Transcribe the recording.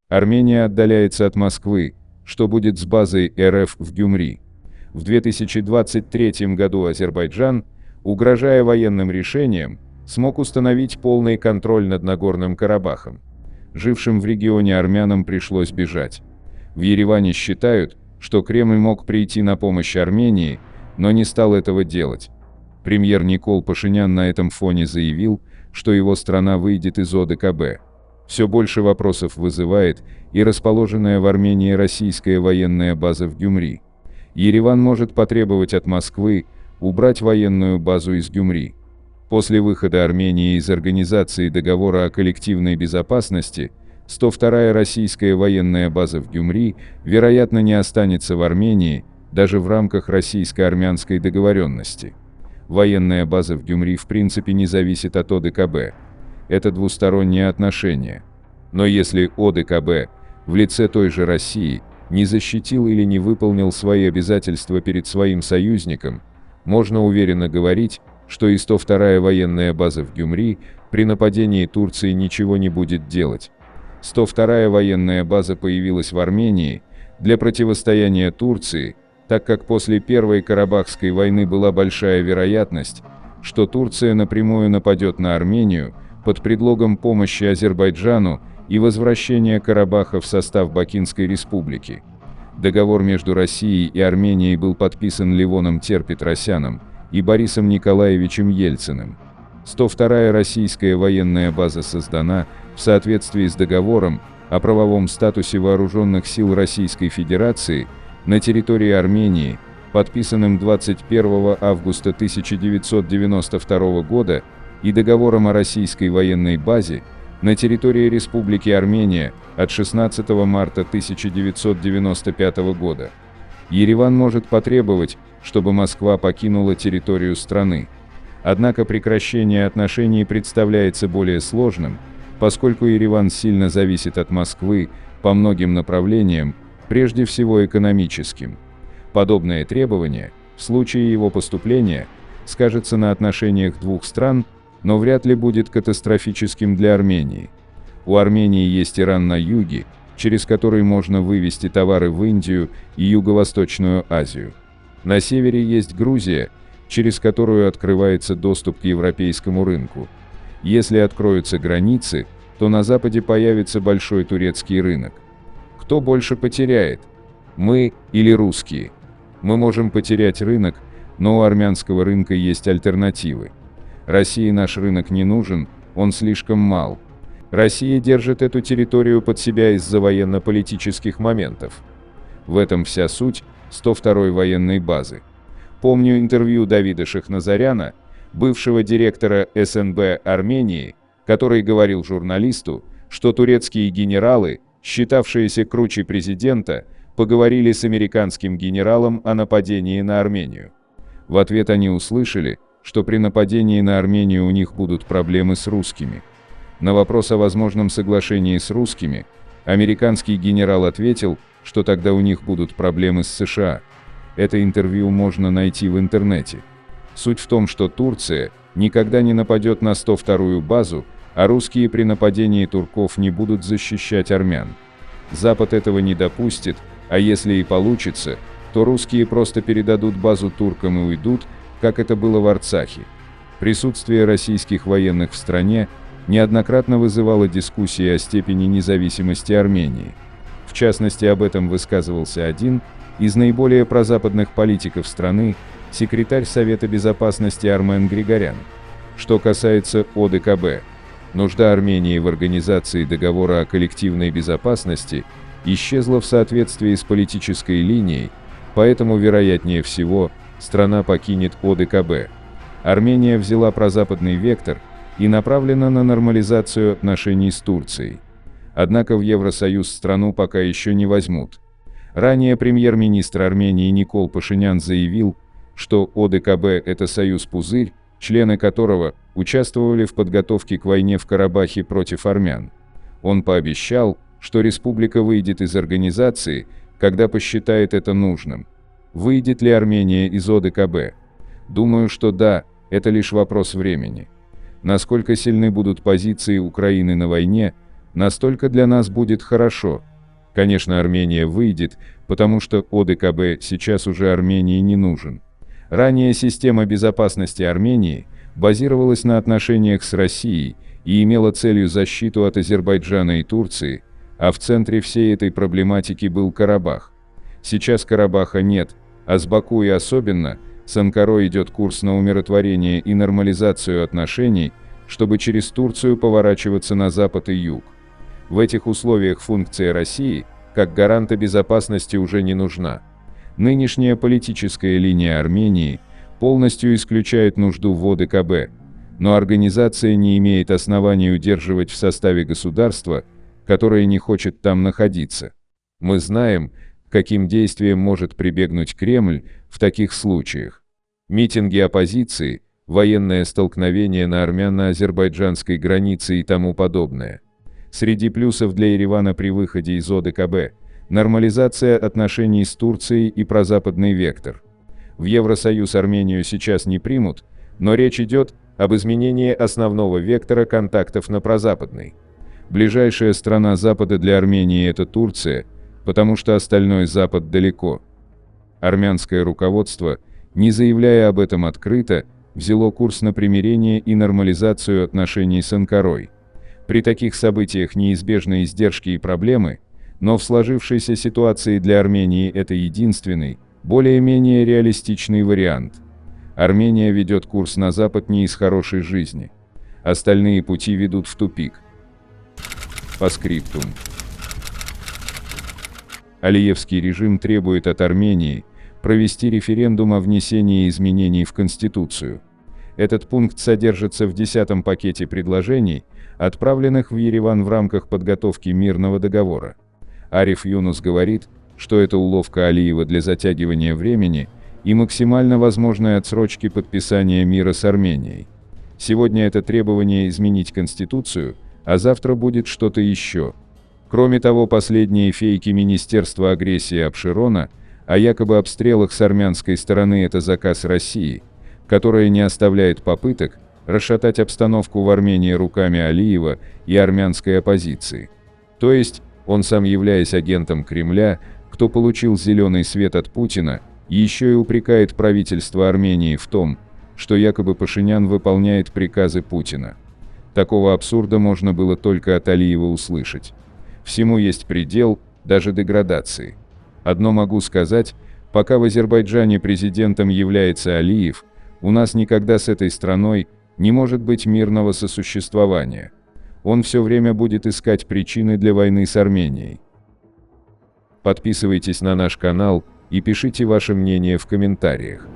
Армения отдаляется от Москвы. Что будет с базой РФ в Гюмри? В 2023 году Азербайджан, угрожая военным решением, смог установить полный контроль над Нагорным Карабахом. Жившим в регионе армянам пришлось бежать. В Ереване считают, что Кремль мог прийти на помощь Армении, но не стал этого делать. Премьер Никол Пашинян на этом фоне заявил, что его страна выйдет из ОДКБ. Все больше вопросов вызывает и расположенная в Армении российская военная база в Гюмри. Ереван может потребовать от Москвы убрать военную базу из Гюмри. После выхода Армении из Организации договора о коллективной безопасности, 102-я российская военная база в Гюмри, вероятно, не останется в Армении, даже в рамках российско-армянской договоренности. Военная база в Гюмри в принципе не зависит от ОДКБ. Это двусторонние отношения. Но если ОДКБ в лице той же России не защитил или не выполнил свои обязательства перед своим союзником, можно уверенно говорить, что и 102-я военная база в Гюмри при нападении Турции ничего не будет делать. 102-я военная база появилась в Армении для противостояния Турции, так как после Первой Карабахской войны была большая вероятность, что Турция напрямую нападет на Армению под предлогом помощи Азербайджану и возвращения Карабаха в состав Бакинской республики. Договор между Россией и Арменией был подписан Левоном Тер-Петросяном и Борисом Николаевичем Ельциным. 102-я российская военная база создана в соответствии с договором о правовом статусе вооруженных сил Российской Федерации на территории Армении, подписанным 21 августа 1992 года, и договором о российской военной базе на территории Республики Армения от 16 марта 1995 года. Ереван может потребовать, чтобы Москва покинула территорию страны. Однако прекращение отношений представляется более сложным, поскольку Ереван сильно зависит от Москвы по многим направлениям, прежде всего экономическим. Подобное требование, в случае его поступления, скажется на отношениях двух стран, но вряд ли будет катастрофическим для Армении. У Армении есть Иран на юге, через который можно вывести товары в Индию и Юго-Восточную Азию. На севере есть Грузия, через которую открывается доступ к европейскому рынку. Если откроются границы, то на западе появится большой турецкий рынок. Кто больше потеряет? Мы или русские? Мы можем потерять рынок, но у армянского рынка есть альтернативы. России наш рынок не нужен, он слишком мал. Россия держит эту территорию под себя из-за военно-политических моментов. В этом вся суть 102-й военной базы. Помню интервью Давида Шахназаряна, бывшего директора СНБ Армении, который говорил журналисту, что турецкие генералы, считавшиеся круче президента, поговорили с американским генералом о нападении на Армению. В ответ они услышали, что при нападении на Армению у них будут проблемы с русскими. На вопрос о возможном соглашении с русскими, американский генерал ответил, что тогда у них будут проблемы с США. Это интервью можно найти в интернете. Суть в том, что Турция никогда не нападет на 102-ю базу, а русские при нападении турков не будут защищать армян. Запад этого не допустит, а если и получится, то русские просто передадут базу туркам и уйдут, как это было в Арцахе. Присутствие российских военных в стране неоднократно вызывало дискуссии о степени независимости Армении. В частности, об этом высказывался один из наиболее прозападных политиков страны, секретарь Совета Безопасности Армен Григорян. Что касается ОДКБ, нужда Армении в организации договора о коллективной безопасности исчезла в соответствии с политической линией, поэтому, вероятнее всего, страна покинет ОДКБ. Армения взяла прозападный вектор и направлена на нормализацию отношений с Турцией. Однако в Евросоюз страну пока еще не возьмут. Ранее премьер-министр Армении Никол Пашинян заявил, что ОДКБ – это союз-пузырь, члены которого участвовали в подготовке к войне в Карабахе против армян. Он пообещал, что республика выйдет из организации, когда посчитает это нужным. Выйдет ли Армения из ОДКБ? Думаю, что да, это лишь вопрос времени. Насколько сильны будут позиции Украины на войне, настолько для нас будет хорошо. Конечно, Армения выйдет, потому что ОДКБ сейчас уже Армении не нужен. Ранее система безопасности Армении базировалась на отношениях с Россией и имела целью защиту от Азербайджана и Турции, а в центре всей этой проблематики был Карабах. Сейчас Карабаха нет, а с Баку и особенно с Анкарой идет курс на умиротворение и нормализацию отношений, чтобы через Турцию поворачиваться на запад и юг. В этих условиях функция России как гаранта безопасности уже не нужна. Нынешняя политическая линия Армении полностью исключает нужду в ОДКБ, но организация не имеет оснований удерживать в составе государства, которое не хочет там находиться. Мы знаем, к каким действиям может прибегнуть Кремль в таких случаях. Митинги оппозиции, военное столкновение на армяно-азербайджанской границе и тому подобное. Среди плюсов для Еревана при выходе из ОДКБ – нормализация отношений с Турцией и прозападный вектор. В Евросоюз Армению сейчас не примут, но речь идет об изменении основного вектора контактов на прозападный. Ближайшая страна Запада для Армении – это Турция, потому что остальной Запад далеко. Армянское руководство, не заявляя об этом открыто, взяло курс на примирение и нормализацию отношений с Анкарой. При таких событиях неизбежны издержки и проблемы, но в сложившейся ситуации для Армении это единственный, более-менее реалистичный вариант. Армения ведет курс на Запад не из хорошей жизни. Остальные пути ведут в тупик. По скриптум. Алиевский режим требует от Армении провести референдум о внесении изменений в Конституцию. Этот пункт содержится в 10-м пакете предложений, отправленных в Ереван в рамках подготовки мирного договора. Ариф Юнус говорит, что это уловка Алиева для затягивания времени и максимально возможной отсрочки подписания мира с Арменией. Сегодня это требование изменить Конституцию, а завтра будет что-то еще. Кроме того, последние фейки Министерства агрессии Абширона о якобы обстрелах с армянской стороны – это заказ России, которая не оставляет попыток расшатать обстановку в Армении руками Алиева и армянской оппозиции. То есть, он сам, являясь агентом Кремля, кто получил зеленый свет от Путина, еще и упрекает правительство Армении в том, что якобы Пашинян выполняет приказы Путина. Такого абсурда можно было только от Алиева услышать. Всему есть предел, даже деградации. Одно могу сказать, пока в Азербайджане президентом является Алиев, у нас никогда с этой страной не может быть мирного сосуществования. Он все время будет искать причины для войны с Арменией. Подписывайтесь на наш канал и пишите ваше мнение в комментариях.